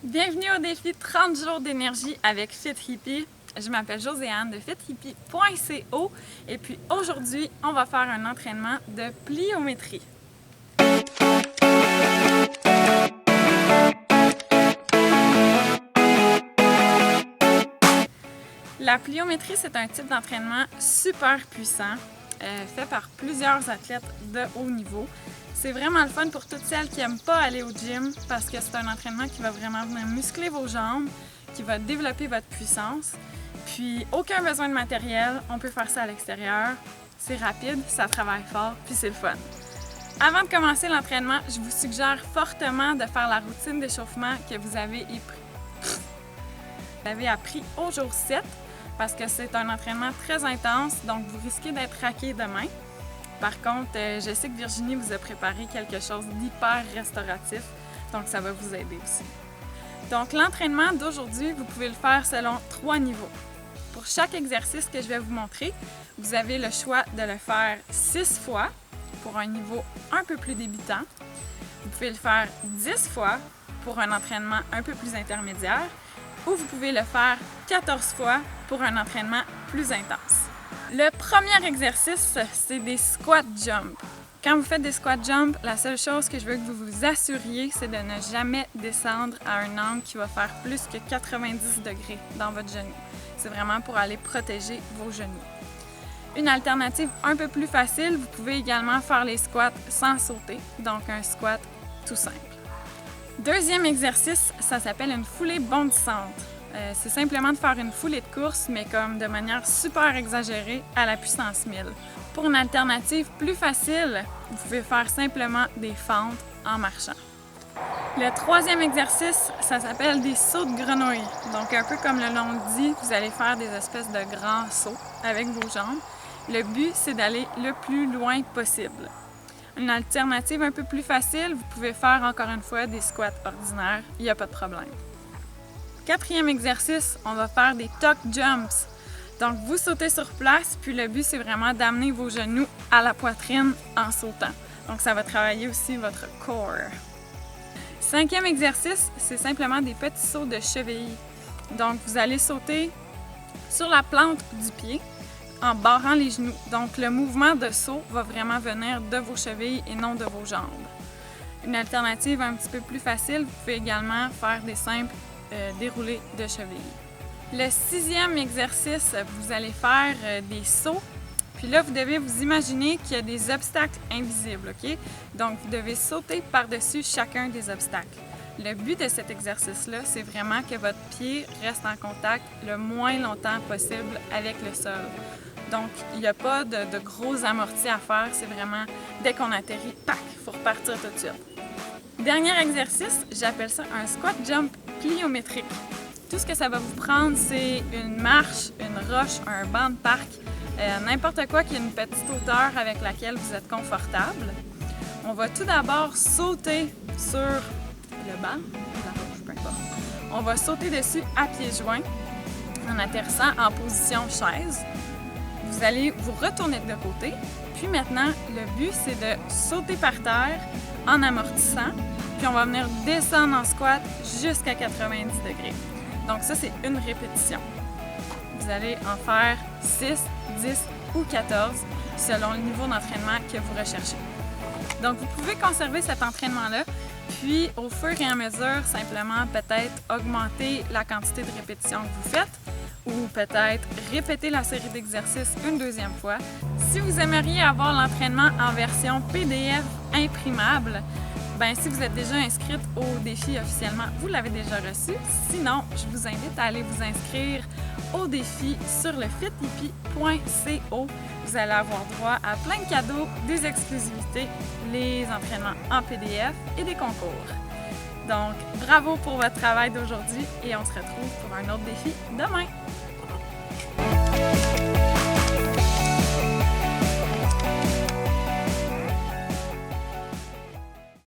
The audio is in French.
Bienvenue au défi 30 jours d'énergie avec Fit Hippie. Je m'appelle Joséanne de fithippie.co et puis aujourd'hui, on va faire un entraînement de pliométrie. La pliométrie, c'est un type d'entraînement super puissant, fait par plusieurs athlètes de haut niveau. C'est vraiment le fun pour toutes celles qui n'aiment pas aller au gym parce que c'est un entraînement qui va vraiment venir muscler vos jambes, qui va développer votre puissance. Puis aucun besoin de matériel, on peut faire ça à l'extérieur. C'est rapide, ça travaille fort, puis c'est le fun. Avant de commencer l'entraînement, je vous suggère fortement de faire la routine d'échauffement que vous avez appris au jour 7 parce que c'est un entraînement très intense, donc vous risquez d'être raqué demain. Par contre, je sais que Virginie vous a préparé quelque chose d'hyper restauratif, donc ça va vous aider aussi. Donc l'entraînement d'aujourd'hui, vous pouvez le faire selon 3 niveaux. Pour chaque exercice que je vais vous montrer, vous avez le choix de le faire 6 fois pour un niveau un peu plus débutant. Vous pouvez le faire 10 fois pour un entraînement un peu plus intermédiaire ou vous pouvez le faire 14 fois pour un entraînement plus intense. Le premier exercice, c'est des squat jump. Quand vous faites des squat jump, la seule chose que je veux que vous vous assuriez, c'est de ne jamais descendre à un angle qui va faire plus que 90 degrés dans votre genou. C'est vraiment pour aller protéger vos genoux. Une alternative un peu plus facile, vous pouvez également faire les squats sans sauter, donc un squat tout simple. Deuxième exercice, ça s'appelle une foulée bondissante. C'est simplement de faire une foulée de course, mais comme de manière super exagérée à la puissance 1000. Pour une alternative plus facile, vous pouvez faire simplement des fentes en marchant. Le troisième exercice, ça s'appelle des sauts de grenouille. Donc un peu comme le nom le dit, vous allez faire des espèces de grands sauts avec vos jambes. Le but, c'est d'aller le plus loin possible. Une alternative un peu plus facile, vous pouvez faire encore une fois des squats ordinaires, il n'y a pas de problème. Quatrième exercice, on va faire des tuck jumps. Donc vous sautez sur place, puis le but c'est vraiment d'amener vos genoux à la poitrine en sautant. Donc ça va travailler aussi votre core. Cinquième exercice, c'est simplement des petits sauts de cheville. Donc vous allez sauter sur la plante du pied en barrant les genoux. Donc le mouvement de saut va vraiment venir de vos chevilles et non de vos jambes. Une alternative un petit peu plus facile, vous pouvez également faire des simples déroulés de cheville. Le sixième exercice, vous allez faire des sauts. Puis là, vous devez vous imaginer qu'il y a des obstacles invisibles, OK? Donc, vous devez sauter par-dessus chacun des obstacles. Le but de cet exercice-là, c'est vraiment que votre pied reste en contact le moins longtemps possible avec le sol. Donc, il n'y a pas de gros amortis à faire. C'est vraiment, dès qu'on atterrit, pac, il faut repartir tout de suite. Dernier exercice, j'appelle ça un squat jump pliométrique. Tout ce que ça va vous prendre, c'est une marche, une roche, un banc de parc, n'importe quoi qui a une petite hauteur avec laquelle vous êtes confortable. On va tout d'abord sauter sur le banc, la roche, peu importe. On va sauter dessus à pieds joints en atterrissant en position chaise. Vous allez vous retourner de côté. Puis maintenant, le but, c'est de sauter par terre en amortissant. Puis on va venir descendre en squat jusqu'à 90 degrés. Donc ça, c'est une répétition. Vous allez en faire 6, 10 ou 14 selon le niveau d'entraînement que vous recherchez. Donc vous pouvez conserver cet entraînement-là, puis au fur et à mesure, simplement peut-être augmenter la quantité de répétitions que vous faites ou peut-être répéter la série d'exercices une deuxième fois. Si vous aimeriez avoir l'entraînement en version PDF imprimable, si vous êtes déjà inscrite au défi officiellement, vous l'avez déjà reçu. Sinon, je vous invite à aller vous inscrire au défi sur le fithippie.co. Vous allez avoir droit à plein de cadeaux, des exclusivités, les entraînements en PDF et des concours. Donc, bravo pour votre travail d'aujourd'hui et on se retrouve pour un autre défi demain!